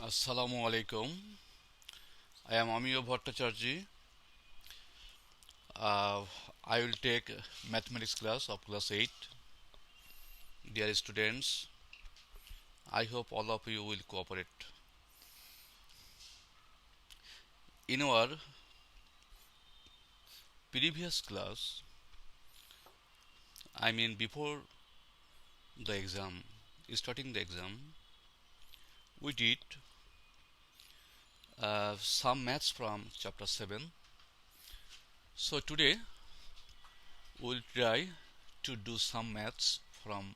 Assalamu alaikum. I am Amiyo Bhattacharjee. Uh, I will take mathematics class of class 8. Dear students, I hope all of you will cooperate. In our previous class, before the exam, starting the exam, we did some maths from chapter 7. So today we will try to do some maths from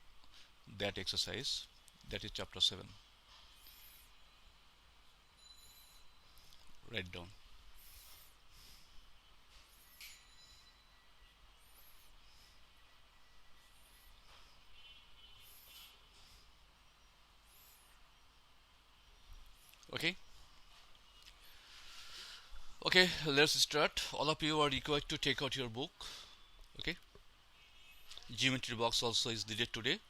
that exercise, that is chapter 7. Write down. Okay. Okay, let's start. All of you are required to take out your book. Okay. Geometry box also is needed today.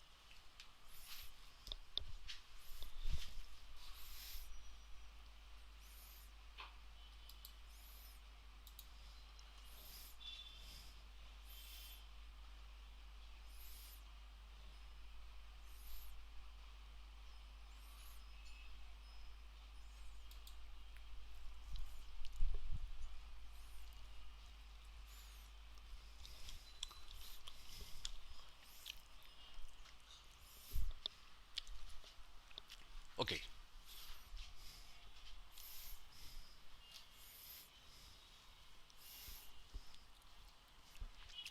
Okay.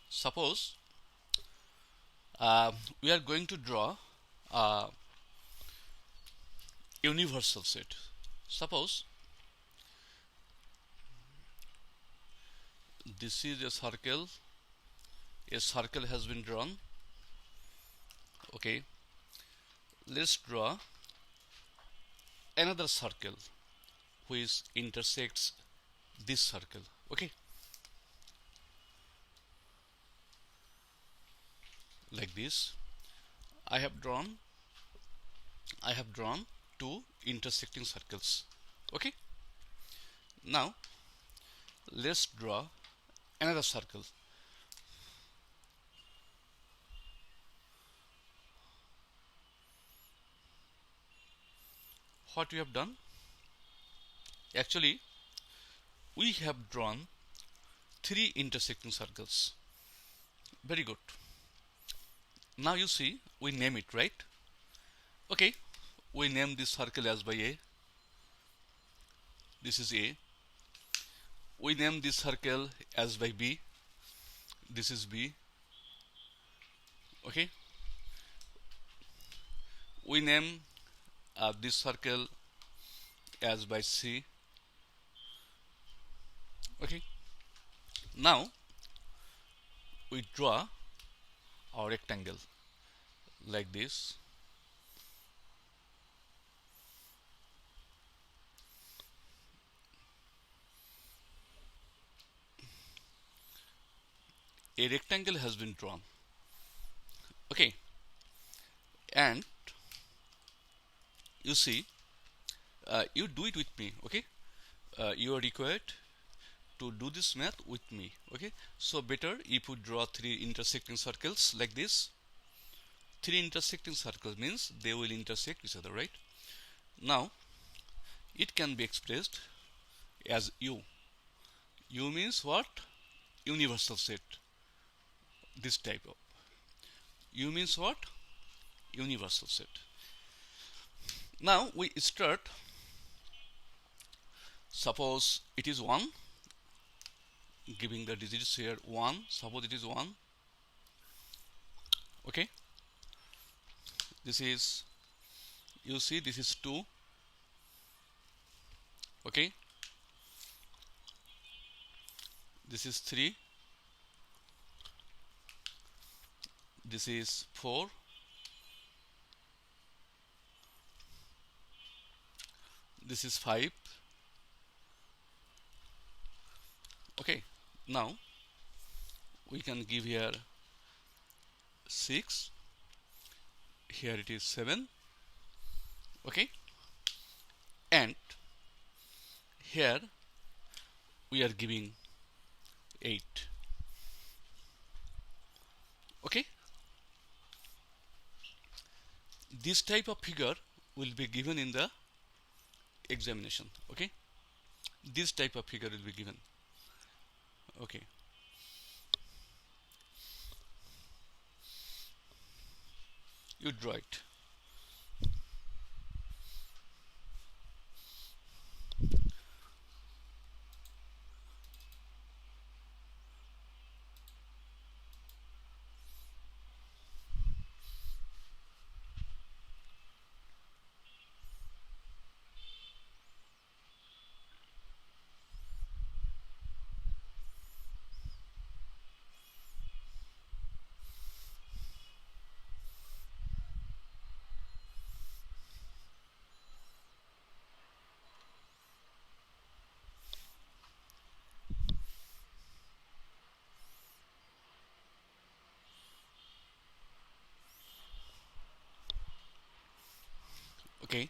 Suppose we are going to draw a universal set. Suppose this is a circle. A circle has been drawn. Okay. Let's draw another circle which intersects this circle. Okay. Like this. I have drawn two intersecting circles. Okay. Now let's draw another circle. What we have done? Actually, we have drawn three intersecting circles. Very good. Now you see, we name it, right? Okay, we name this circle as by A. This is A. We name this circle as by B. This is B. Okay. We name this circle as by C. Okay. Now we draw our rectangle like this. A rectangle has been drawn. Okay. And you see, you do it with me. Okay. You are required to do this math with me. Okay. So better if you draw three intersecting circles like this. Three intersecting circles means they will intersect each other, right? Now it can be expressed as U. U means what? Universal set. This type of U means what? Universal set. Now we start. Suppose it is 1, giving the digits here 1. Suppose it is 1. Okay. This is, you see, this is 2. Okay. This is 3. This is 4. This is 5. Okay. Now we can give here 6. Here it is 7. Okay. and here we are giving 8. Okay, this type of figure will be given in the examination. Okay, this type of figure will be given. Okay, you draw it. Okay,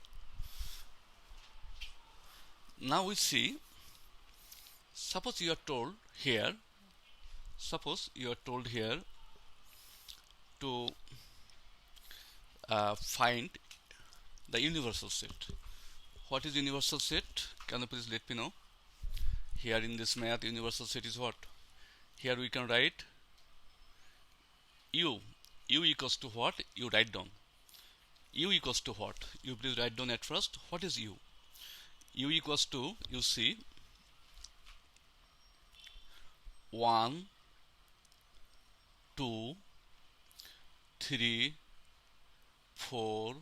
now we see, suppose you are told here, to find the universal set. What is universal set? Can you please let me know? Here in this math, universal set is what? Here we can write u. U equals to what? You write down. U equals to what? You please write down at first. What is u? U equals to, you see, 1, 2, 3, 4,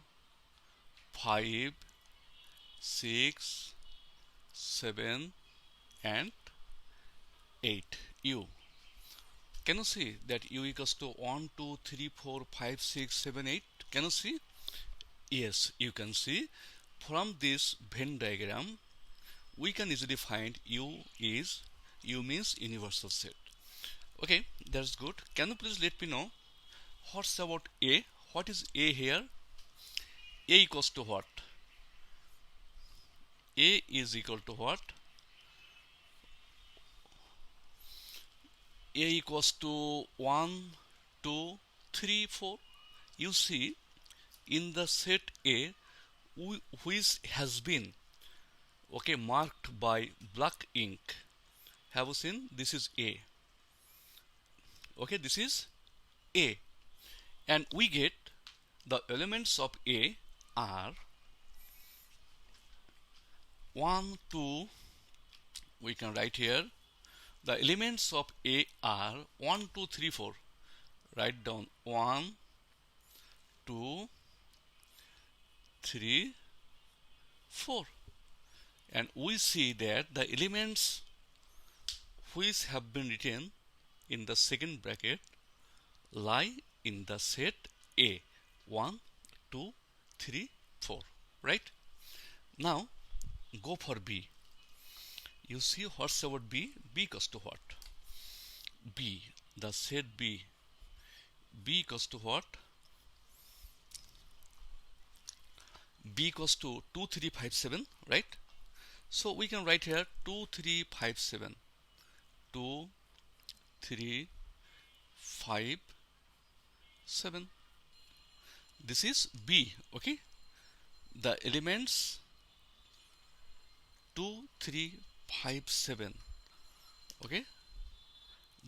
5, 6, 7 and 8. U. Can you see that u equals to 1, 2, 3, 4, 5, 6, 7, 8? Can you see? Yes, you can see. From this Venn diagram, we can easily find u means universal set. Okay, that's good. Can you please let me know what's about a? What is a here? A equals to what? A is equal to what? A equals to 1, 2, 3, 4. You see, in the set A, which has been marked by black ink, have you seen? This is A. Okay, this is A, and we get the elements of A are 1, 2. We can write here the elements of A are 1, 2, 3, 4. Write down 1, 2, 3, 4, and we see that the elements which have been written in the second bracket lie in the set A. 1, 2, 3, 4. Right? Now go for B. You see what's about B? B equals to what? B, the set B. B equals to what? B equals to 2, 3, 5, 7, right? So we can write here 2, 3, 5, 7. 2, 3, 5, 7. This is B, okay? The elements 2, 3, 5, 7. Okay?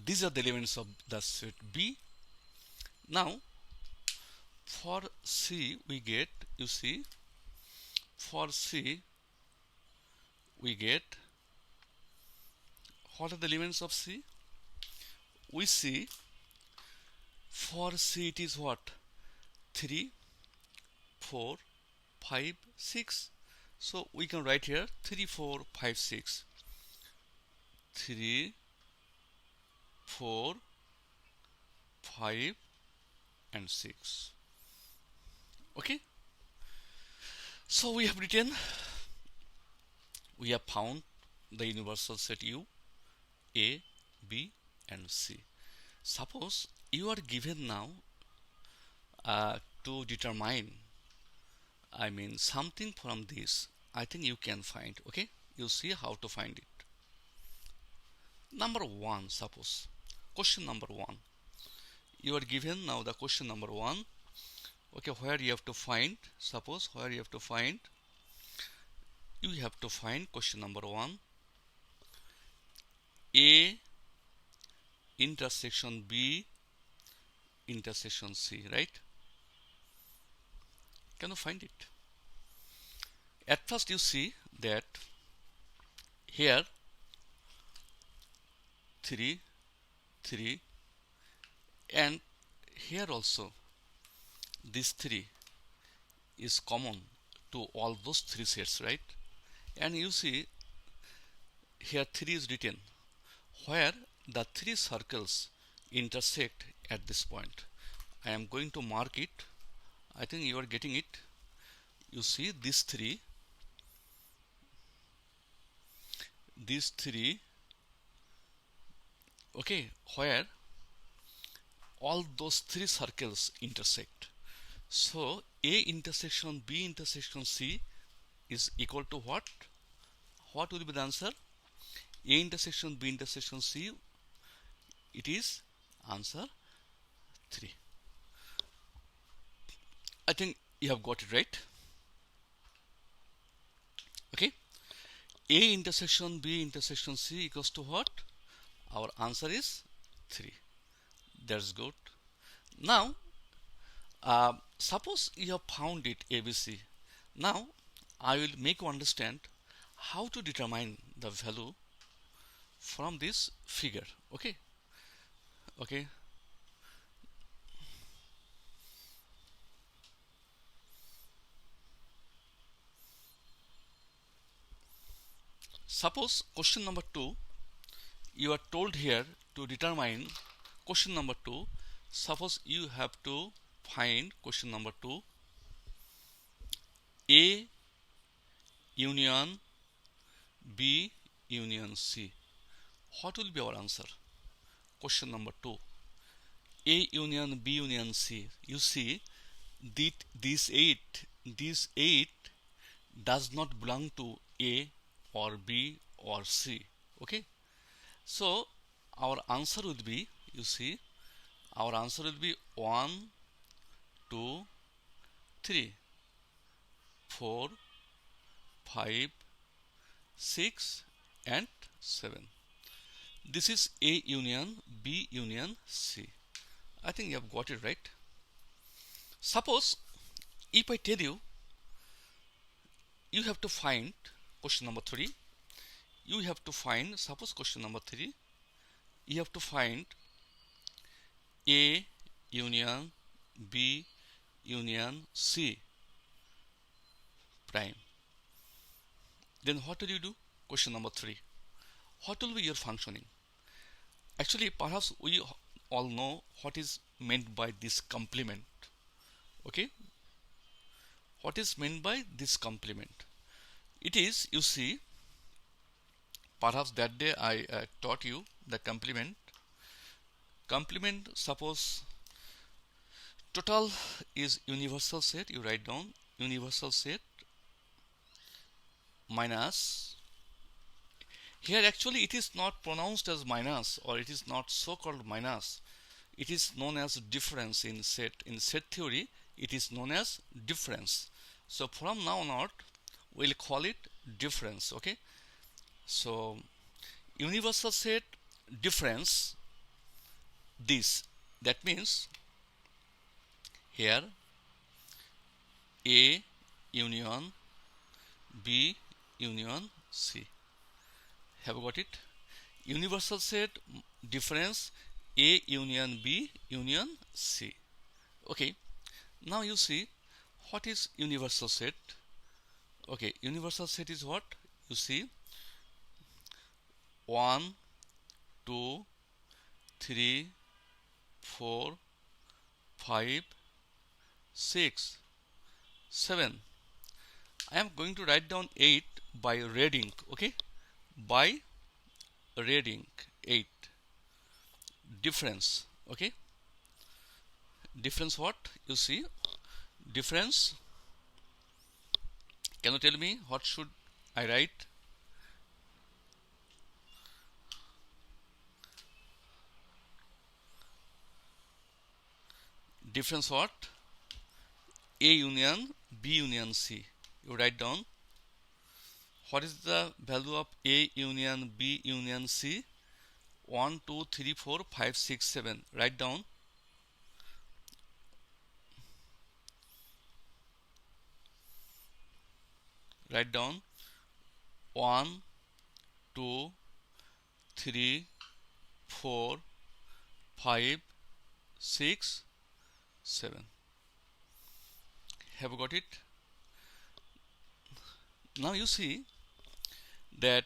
These are the elements of the set B. Now, for C, we get, you see, for C, we get, what are the elements of C? We see, for C it is what? 3, 4, 5, 6. So we can write here 3, 4, 5, 6. 3, 4, 5 and 6. Okay? So we have found the universal set U, A, B and C. Suppose you are given now to determine, something from this. I think you can find. Okay, you see how to find it. Number one, suppose question number one, you are given now the question number one. Okay, where you have to find, suppose where you have to find, you have to find question number one, A intersection B intersection C, right? Can you find it? At first you see that here 3 3 and here also this 3 is common to all those three sets, right? And you see here 3 is written where the three circles intersect at this point. I am going to mark it. I think you are getting it. You see these three, okay, where all those three circles intersect. So A intersection B intersection C is equal to what? What will be the answer? A intersection B intersection C, it is answer 3. I think you have got it right. Okay, A intersection B intersection C equals to what? Our answer is 3. That's good. Now suppose you have found it ABC. Now I will make you understand how to determine the value from this figure. Okay, okay. Suppose question number 2, you are told here to determine question number 2. Suppose you have to find question number 2, A union B union C. What will be our answer? Question number 2, A union B union C. You see this 8 does not belong to A or B or C. Okay, so our answer would be, you see, our answer will be 1 2 3 4 5 6 and 7. This is A union B union C. I think you have got it right. Suppose if I tell you, you have to find question number 3, you have to find, suppose question number 3, you have to find A union B union C prime. Then what will you do? Question number 3, what will be your functioning? Actually, perhaps we all know what is meant by this complement. Okay, what is meant by this complement? It is, you see, perhaps that day I taught you the complement. Suppose total is universal set, you write down universal set minus, here actually it is not pronounced as minus, or it is not so called minus, it is known as difference in set. In set theory it is known as difference. So from now on we'll call it difference. Okay, so universal set difference this, that means here A union B union C. Have you got it? Universal set difference A union B union C. Okay, now you see what is universal set. Okay, universal set is what? You see 1 2 3 4 5 6 7. I am going to write down 8 by red ink. Okay, by red ink 8. Difference. Okay, difference what? You see difference Can you tell me what should I write? Difference what? A union B union C. You write down. What is the value of A union B union C? 1, 2, 3, 4, 5, 6, 7. Write down. Write down. 1, 2, 3, 4, 5, 6, 7. Have you got it? Now you see that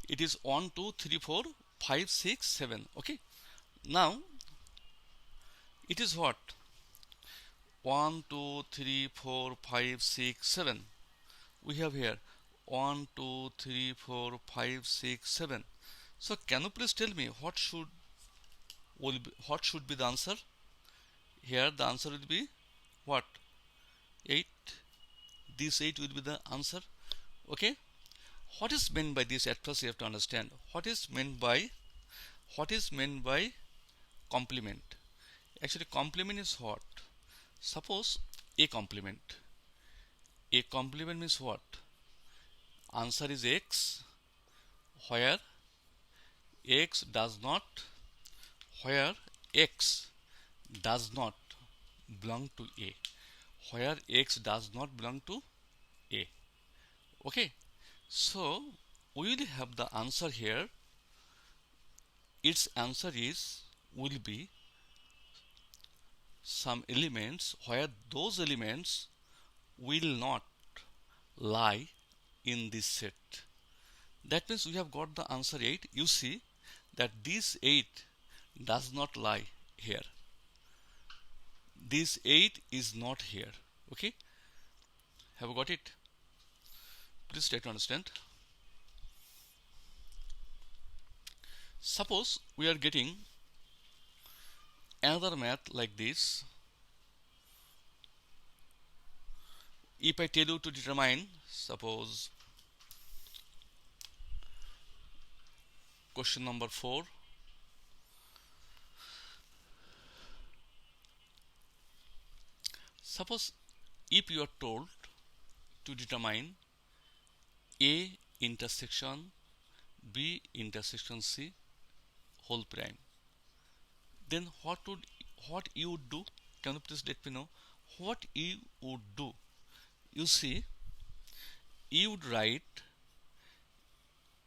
it is 1, 2, 3, 4, 5, 6, 7. Okay. Now it is what? 1, 2, 3, 4, 5, 6, 7. We have here 1, 2, 3, 4, 5, 6, 7. So can you please tell me what should be the answer? Here the answer will be what? 8. This 8 will be the answer. Okay. What is meant by this? At first you have to understand what is meant by complement. Actually complement is what? Suppose a complement. A complement means what? Answer is x where x does not where x does not belong to A. Where x does not belong to A. Okay. So we will have the answer here. Its answer will be some elements where those elements will not lie in this set. That means we have got the answer 8. You see that this 8 does not lie here. This 8 is not here. Okay. Have you got it? Please try to understand. Suppose we are getting another math like this. If I tell you to determine, suppose question number 4. Suppose if you are told to determine A intersection B intersection C whole prime, then what you would do? Can you please let me know what you would do? You see, you would write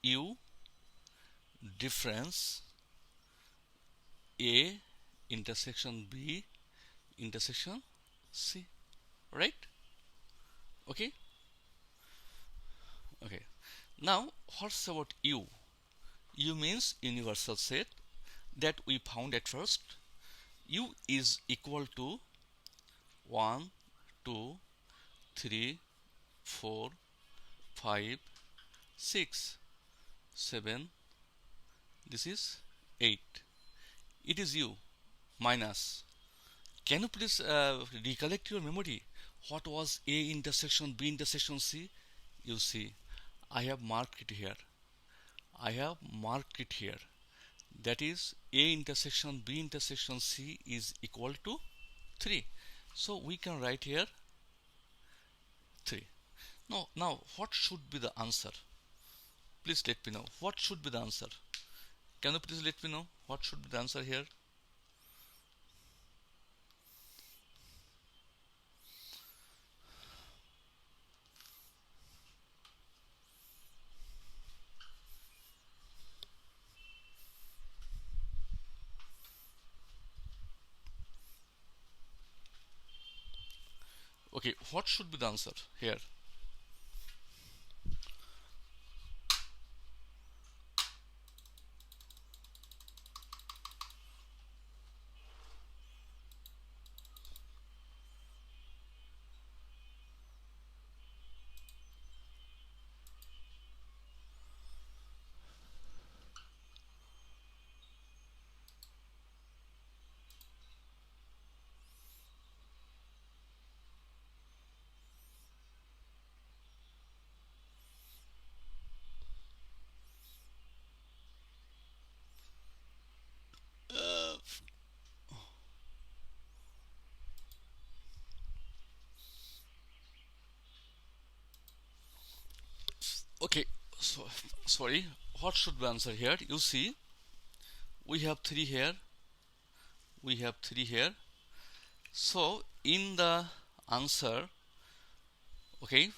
U difference A intersection B intersection C, right? Okay. Okay. Now what's about U? U means universal set that we found at first. U is equal to 1, 2, 3, 4, 5, 6, 7. This is 8. It is U minus. Can you please recollect your memory? What was A intersection B intersection C? You see, I have marked it here. That is A intersection B intersection C is equal to 3. So we can write here 3. Now what should be the answer? Please let me know. What should be the answer? Can you please let me know what should be the answer here? Okay, what should be the answer here? Okay, so sorry, what should we answer here? You see, we have 3 here, we have 3 here. So in the answer, okay,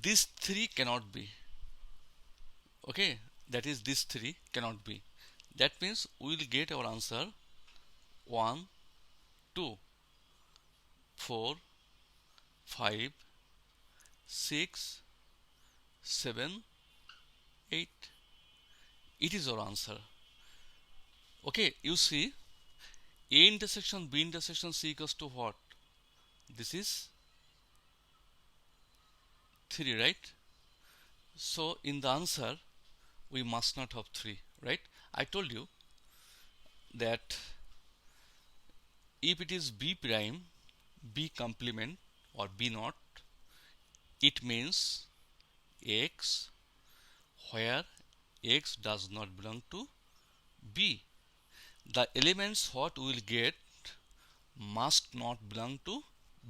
these 3 cannot be. Okay, that is, these 3 cannot be. That means we will get our answer 1, 2, 4, 5, 6, 7, 8. It is our answer. Okay, you see, A intersection B intersection C equals to what? This is 3, right? So in the answer, we must not have 3, right? I told you that if it is B prime, B complement or B naught, it means X where X does not belong to B. The elements what we will get must not belong to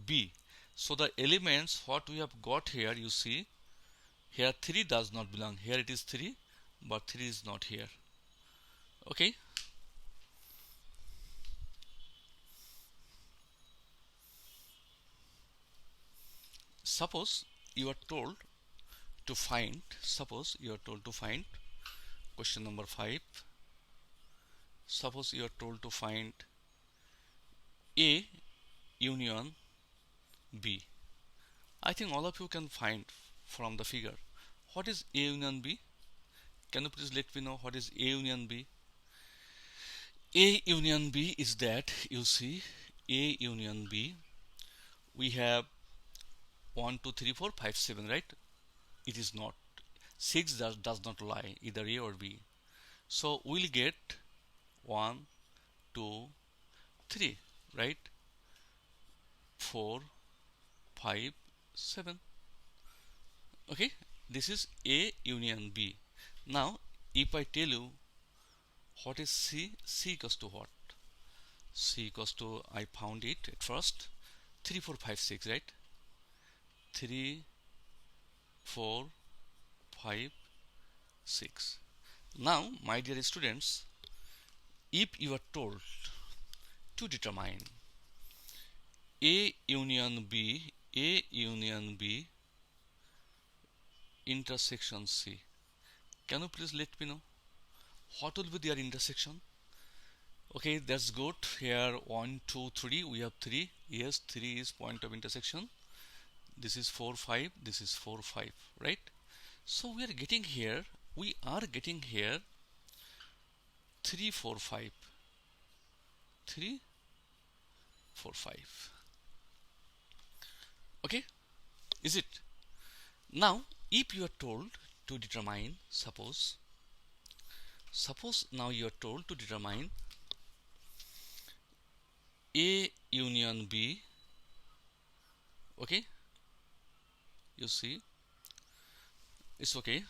B. So the elements what we have got here, you see, here 3 does not belong. Here it is 3, but 3 is not here. Okay. Suppose you are told to find, question number 5. Suppose you are told to find A union B. I think all of you can find from the figure. What is A union B? Can you please let me know what is A union B? A union B is that, you see, A union B, we have 1, 2, 3, 4, 5, 7, right? It is not. 6 does not lie, either A or B. So we'll get 1, 2, 3, right? 4, 5, 7. Okay, this is A union B. Now, if I tell you what is C, C equals to what? C equals to, I found it at first, 3, 4, 5, 6, right? 3, 4, 5, 6. Now, my dear students, if you are told to determine A union B intersection C, can you please let me know what will be their intersection? Okay, that's good. Here 1, 2, 3, we have 3. Yes, 3 is point of intersection. This is 4, 5, this is 4, 5, right? So we are getting here 3, 4, 5. 3, 4, 5. Okay, is it? Now, if you are told to determine, suppose now you are told to determine A union B, okay, you see, it's okay.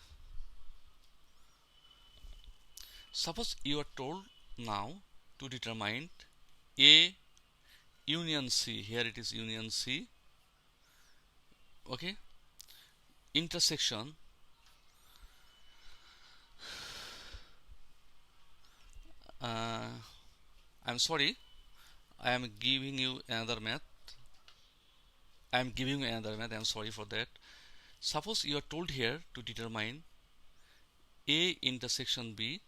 Suppose you are told now to determine A union C, here it is union C, okay, intersection I'm sorry, I am giving you another math. I'm sorry for that. Suppose you are told here to determine A intersection B,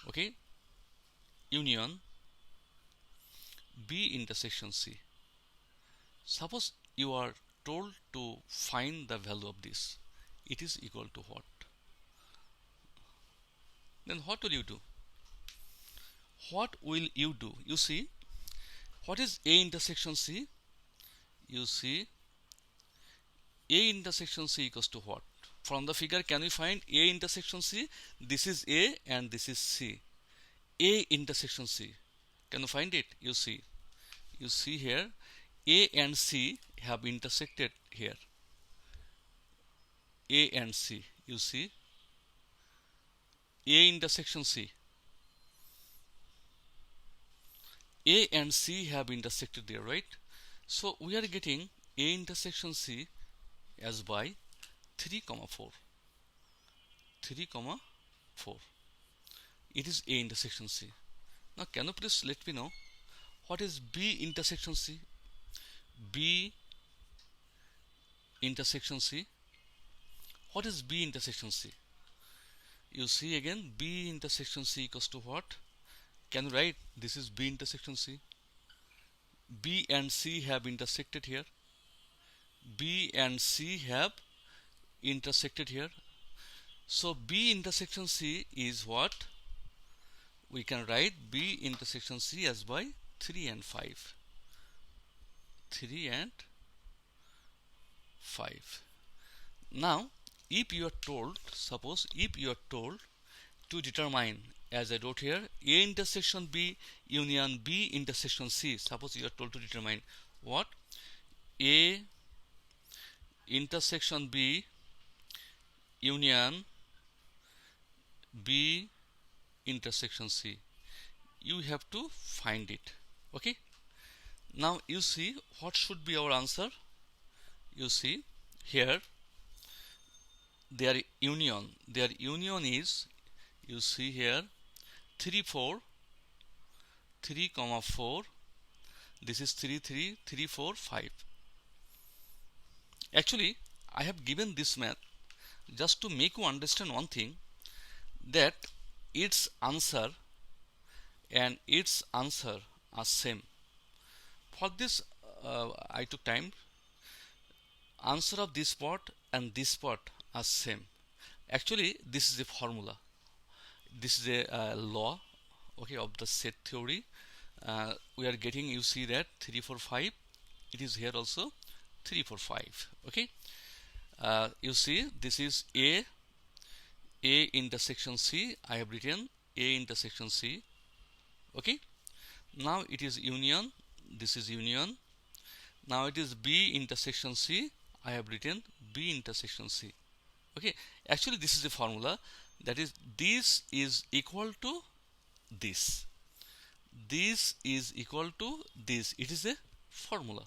okay, union B intersection C. Suppose you are told to find the value of this. It is equal to what? Then what will you do? What will you do? You see, what is A intersection C? You see, A intersection C equals to what? From the figure, can we find A intersection C? This is A and this is C. A intersection C. Can you find it? You see here, A and C have intersected here. A and C. You see, A intersection C. A and C have intersected there, right? So we are getting A intersection C as by 3 comma 4, 3 comma 4. It is A intersection C. Now can you please let me know what is B intersection C? B intersection C. What is B intersection C? You see again, B intersection C equals to what? Can you write this is B intersection C? B and C have intersected here. B and C have intersected here. So B intersection C is what? We can write B intersection C as by 3 and 5. 3 and 5. Now, if you are told, suppose if you are told to determine, as I wrote here, A intersection B union B intersection C. Suppose you are told to determine what? A intersection B union B intersection C. You have to find it. Okay. Now you see what should be our answer. You see here their union is, you see here 3 4, 3 comma 4, this is 3 3, 3 4 5. Actually I have given this math just to make you understand one thing, that its answer and its answer are same. For this I took time. Answer of this part and this part are same. Actually this is a formula, this is a law, okay, of the set theory. We are getting, you see that 3 4 5, it is here also 3 4 5. Okay, you see this is A intersection C. I have written A intersection C. Okay, now it is union, this is union. Now it is B intersection C. I have written B intersection C. Okay, actually this is a formula, that is this is equal to this, this is equal to this. It is a formula.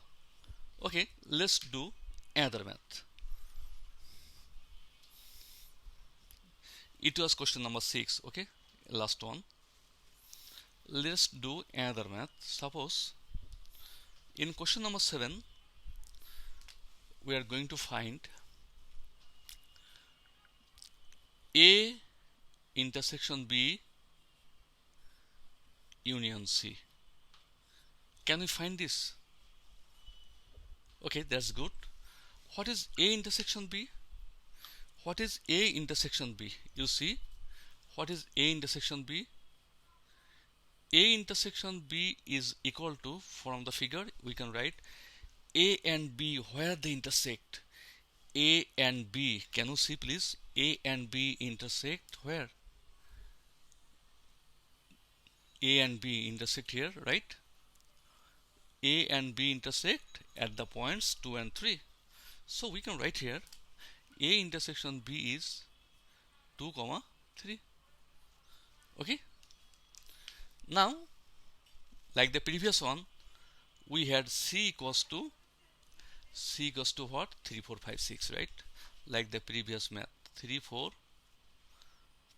Okay, let's do another math. It was question number 6. Okay, last one. Let's do another math. Suppose in question number 7 we are going to find A intersection B union C. Can we find this? Okay, that's good. What is A intersection B? What is A intersection B? You see, what is A intersection B? A intersection B is equal to, from the figure we can write A and B, where they intersect. A and B, can you see please? A and B intersect where? A and B intersect here, right? A and B intersect at the points 2 and 3. So we can write here A intersection B is 2 comma 3. Okay. Now like the previous one, we had C equals to what? 3 4 5 6, right? Like the previous math, 3 4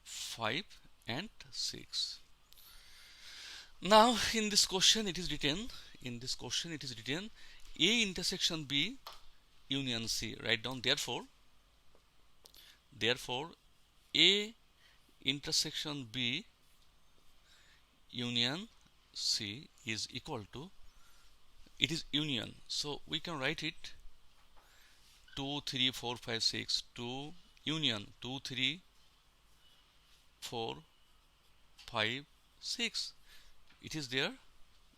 5 and 6. Now in this question it is written, A intersection B union C. Write down therefore A intersection B union C is equal to, it is union, so we can write it 2 3 4 5 6, 2 union 2 3 4 5 6, it is their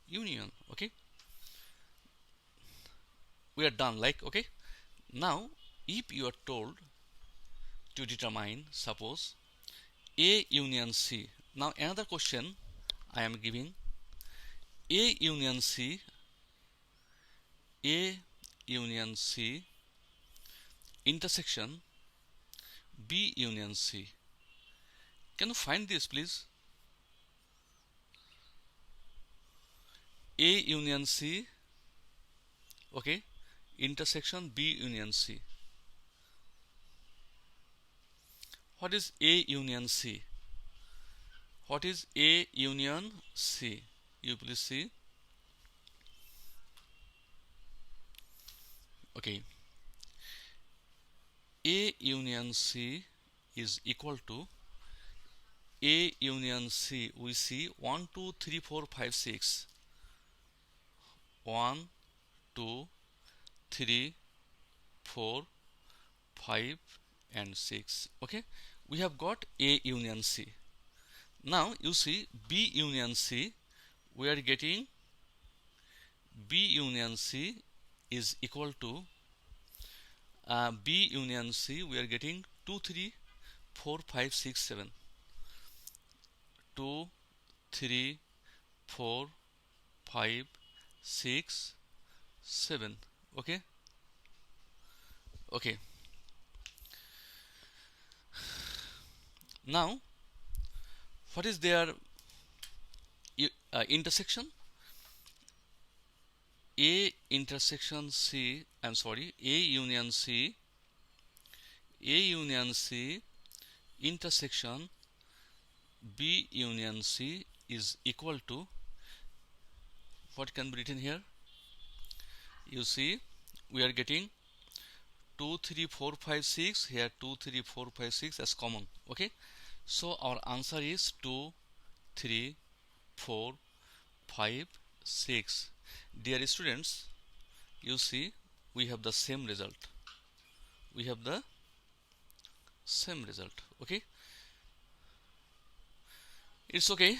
union. Okay, we are done. Like, okay, now if you are told to determine, suppose A union C. Now another question I am giving, A union C intersection B union C. Can you find this please? A union C, okay, intersection B union C. what is A union C? What is A union C? You please see. Okay, A union C is equal to A union C. We see 1 2 3 4 5 6. 1 2 3 4 5 and 6. Okay, we have got A union C. Now you see B union C, we are getting B union C is equal to B union C, we are getting 2 3 4 5 6 7. 2 3 4 5 6 7. Okay, okay. Now what is their intersection? A intersection C, I'm sorry, A union C, A union C intersection B union C is equal to, what can be written here? You see, we are getting 2 3 4 5 6, here 2 3 4 5 6 as common. Okay, so our answer is 2 3 4 5 6. Dear students, you see we have the same result. We have the same result. Okay, it's okay.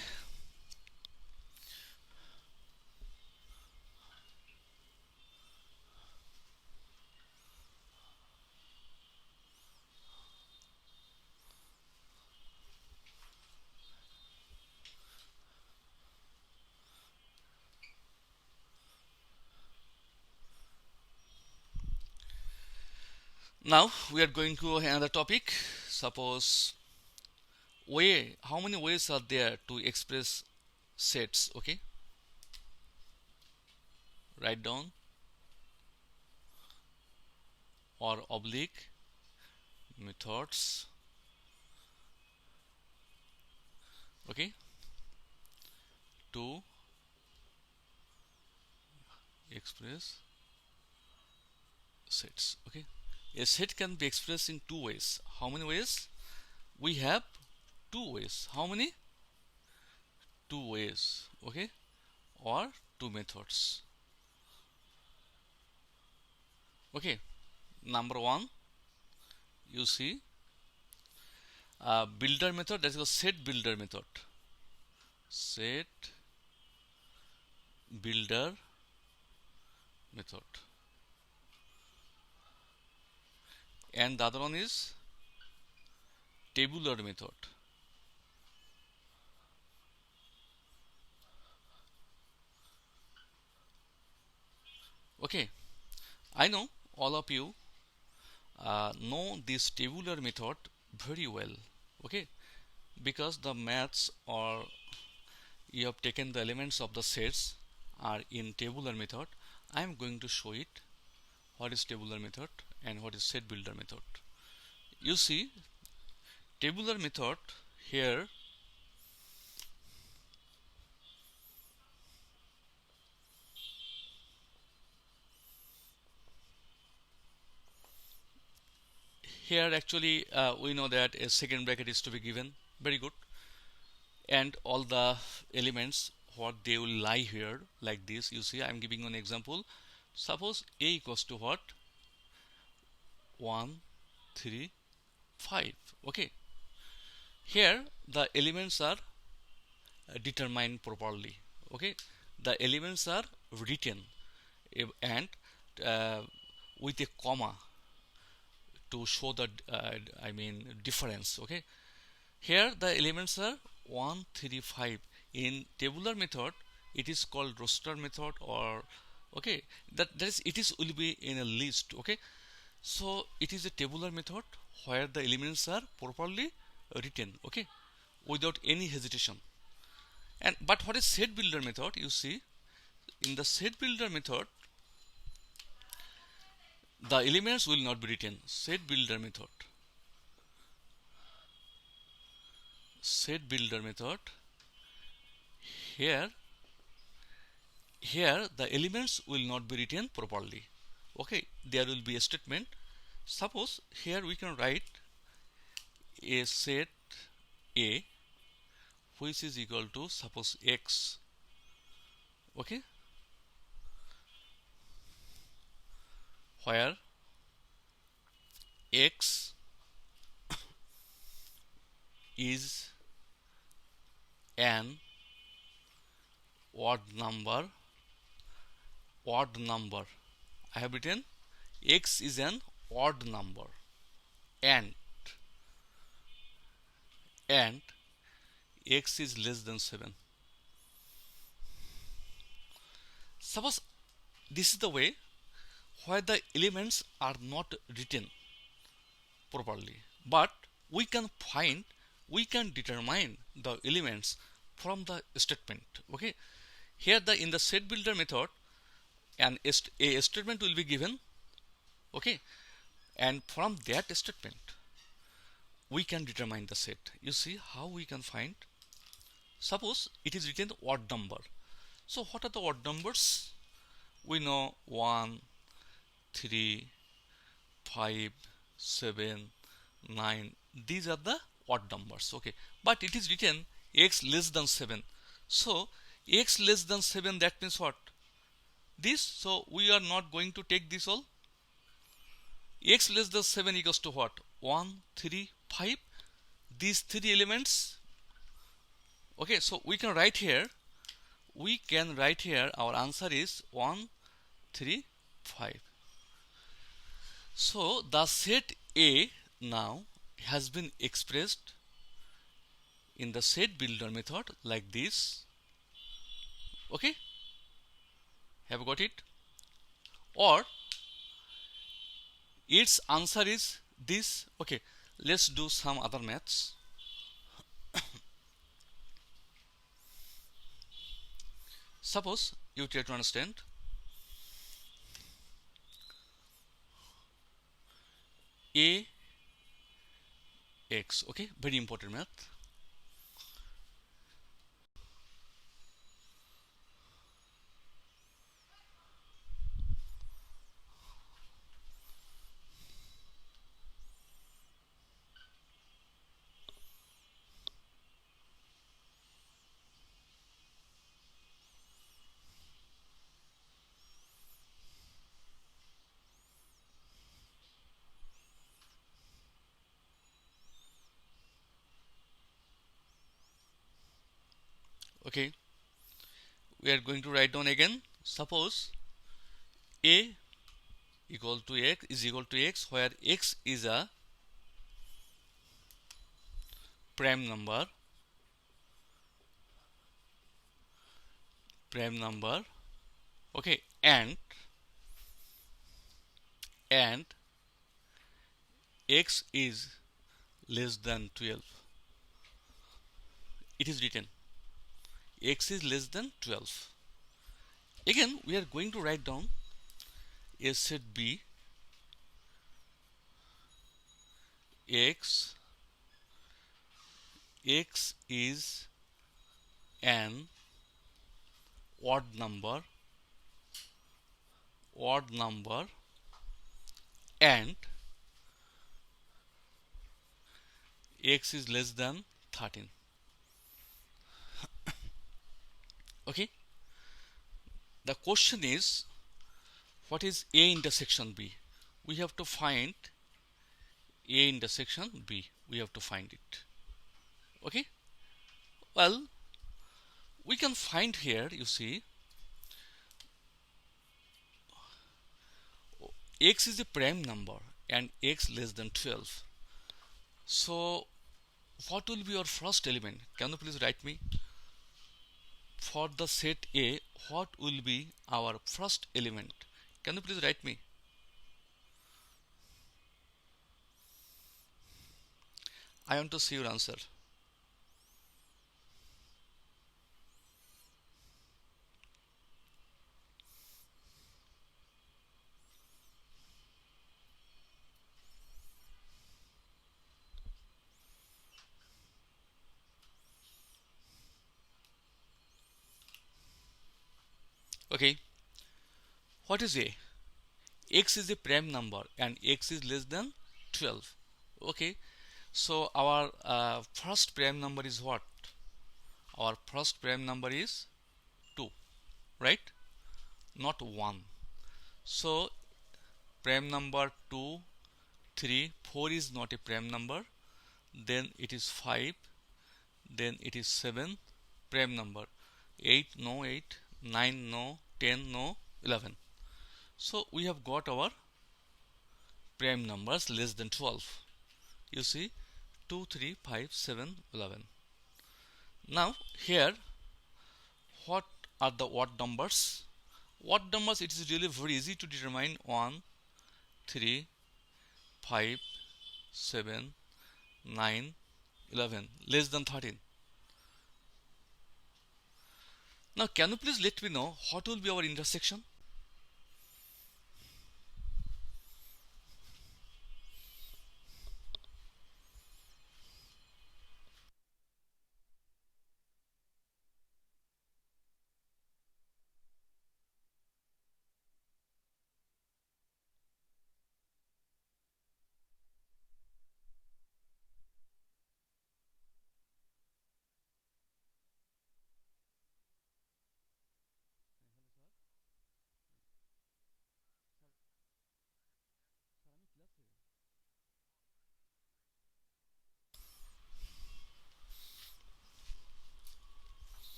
Now we are going to another topic. Suppose how many ways are there to express sets? Okay, write down, or oblique methods. Okay, to express sets. Okay, a set can be expressed in two ways. How many ways? We have two ways. How many? Two ways. Okay, or two methods. Okay, number one, you see builder method, that is a set builder method. Set builder method, and the other one is tabular method. Okay, I know all of you know this tabular method very well. Okay, because the maths, or you have taken the elements of the sets are in tabular method. I am going to show it what is tabular method and what is set builder method. You see, tabular method here, actually we know that a second bracket is to be given. Very good. And all the elements, what they will lie here like this. You see, I am giving an example. Suppose A equals to what? 1 3 5. Okay, here the elements are determined properly. Okay, the elements are written and uh, with a comma to show the difference. Okay, here the elements are 1 3 5. In tabular method it is called roster method, or okay, that is, it is will be in a list. Okay, so it is a tabular method where the elements are properly written. Okay, without any hesitation. And but what is set builder method? You see, in the set builder method the elements will not be written. Set builder method, set builder method, here the elements will not be written properly. Okay, there will be a statement. Suppose here we can write a set A which is equal to suppose x. Okay, where x is an odd number. I have written x is an odd number and x is less than 7. Suppose this is the way where the elements are not written properly, but we can determine the elements from the statement. Okay, here in the set builder method, a statement will be given. Okay, and from that statement we can determine the set. You see how we can find. Suppose it is written odd number. So what are the odd numbers? We know 1, 3, 5, 7, 9. These are the odd numbers. Okay, but it is written x less than 7. So x less than 7, that means what? This. So we are not going to take this all. X less than 7 equals to what? 1, 3, 5. These three elements. Okay, so we can write here. Our answer is 1, 3, 5. So the set A now has been expressed in the set builder method like this. Okay, have you got it? Or its answer is this. Okay, let's do some other maths. Suppose you try to understand. A x. Okay, very important math. Okay, we are going to write down again. Suppose A equal to x is equal to x, where x is a prime number. Okay, and x is less than 12. It is written x is less than 12. Again we are going to write down a set B x is an odd number and x is less than 13. Okay, the question is, what is A intersection B? We have to find A intersection B. We have to find it. Okay, well, we can find here. You see, x is a prime number and x less than 12. So what will be your first element? Can you please write me? For the set A, what will be our first element? Can you please write me? I want to see your answer. Okay, what is a? X is a prime number and x is less than 12. Okay, so our first prime number is what? Our first prime number is 2, right? Not 1. So prime number 2, 3, 4 is not a prime number. Then it is 5. Then it is 7, prime number. 8, no 8. 9, no. 10, no. 11. So we have got our prime numbers less than 12. You see, 2, 3, 5, 7, 11. Now here, what are the odd numbers? Odd numbers, it is really very easy to determine. 1, 3, 5, 7, 9, 11, less than 13. Now can you please let me know what will be our intersection?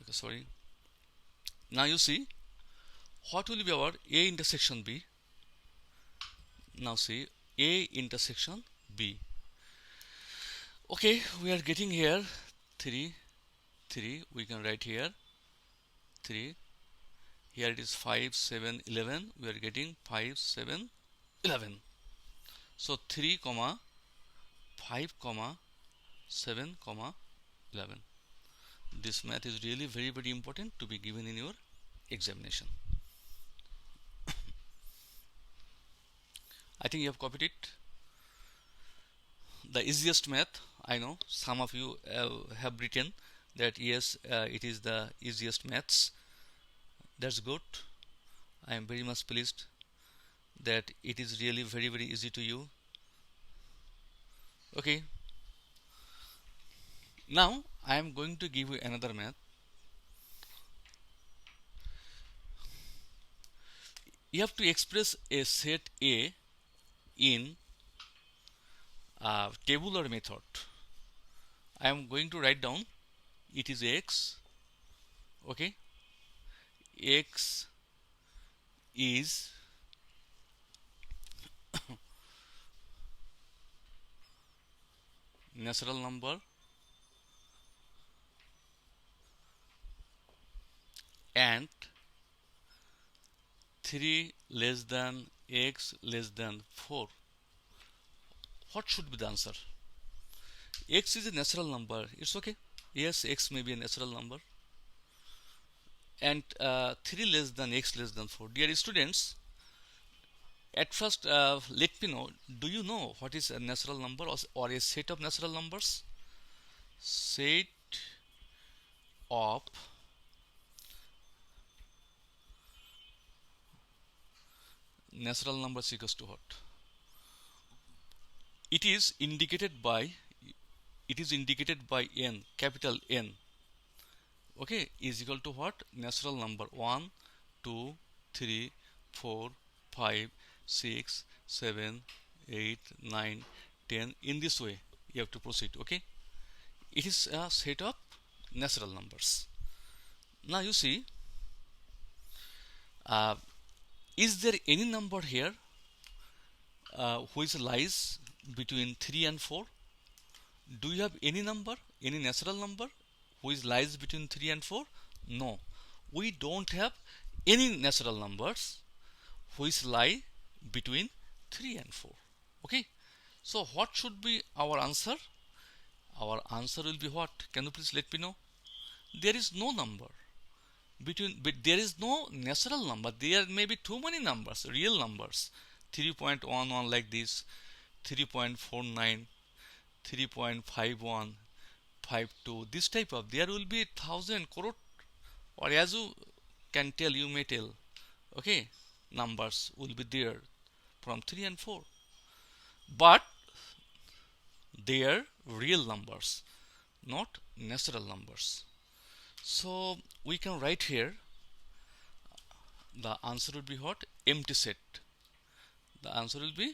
Okay, sorry. Now you see, what will be our A intersection B? Now see, A intersection B. Okay, we are getting here 3, 3. We can write here 3. Here it is 5, 7, 11. We are getting 5, 7, 11. So 3, comma 5, comma 7, comma 11. This math is really very, very important to be given in your examination. I think you have copied it. The easiest math, I know some of you have written that yes, it is the easiest maths. That's good. I am very much pleased that it is really very, very easy to you. Okay, now I am going to give you another math. You have to express a set A in tabular method. I am going to write down, it is x. Okay, x is natural number and 3 less than x less than 4. What should be the answer? X is a natural number. It's okay. Yes, x may be a natural number. And 3 less than x less than 4. Dear students, at first let me know, do you know what is a natural number or a set of natural numbers? Set of natural numbers equals to what? It is indicated by n, capital N. Okay, is equal to what? Natural number 1, 2, 3, 4, 5, 6, 7, 8, 9, 10. In this way you have to proceed. Okay, it is a set of natural numbers. Now you see, is there any number here which lies between 3 and 4? Do you have any number, any natural number which lies between 3 and 4? No, we don't have any natural numbers which lie between 3 and 4. Okay, so what should be our answer? Our answer will be what? Can you please let me know? There is no number between, but there is no natural number. There may be too many numbers, real numbers. 3.11 like this, 3.49, 3.51, 52, this type of, there will be 1,000 crore or as you can tell, you may tell, okay, numbers will be there from 3 and 4, but they are real numbers, not natural numbers. So we can write here, the answer will be what? Empty set. The answer will be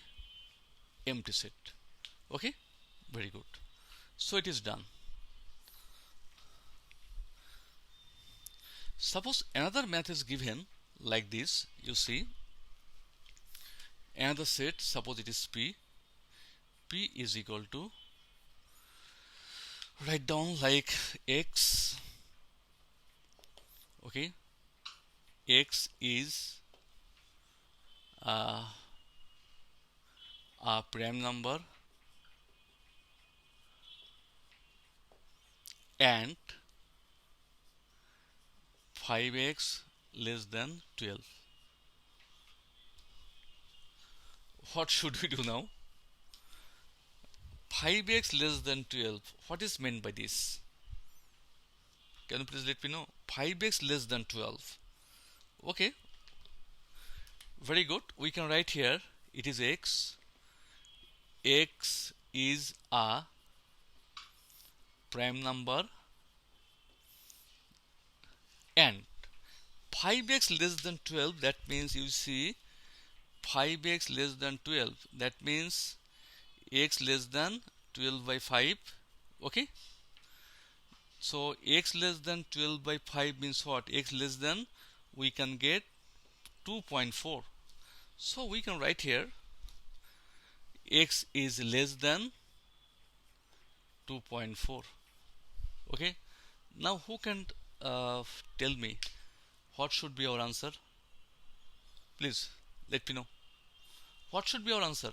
empty set. Okay, very good. So it is done. Suppose another math is given like this. You see, another set, suppose it is P. P is equal to, write down like X. Okay, X is a prime number and 5x less than 12. What should we do now? 5x less than 12. What is meant by this? Can you please let me know? 5x less than 12. Okay, very good. We can write here, it is x. X is a prime number and 5x less than 12, that means you see 5x less than 12, that means x less than 12 by 5. Okay, so x less than 12 by 5 means what? X less than, we can get 2.4. so we can write here x is less than 2.4. okay, now who can tell me what should be our answer? Please let me know what should be our answer.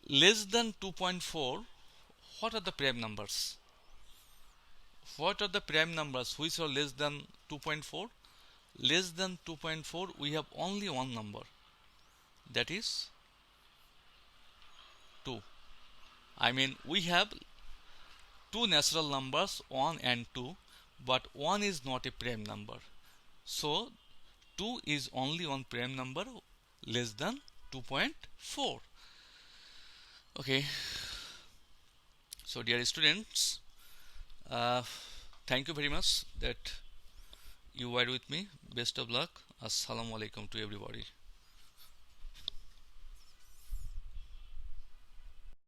Less than 2.4, what are the prime numbers? What are the prime numbers which are less than 2.4? Less than 2.4, we have only one number, that is 2. I mean, we have two natural numbers 1 and 2, but 1 is not a prime number, so 2 is only one prime number less than 2.4. okay, so dear students, thank you very much that you were with me. Best of luck. Assalamu alaikum to everybody.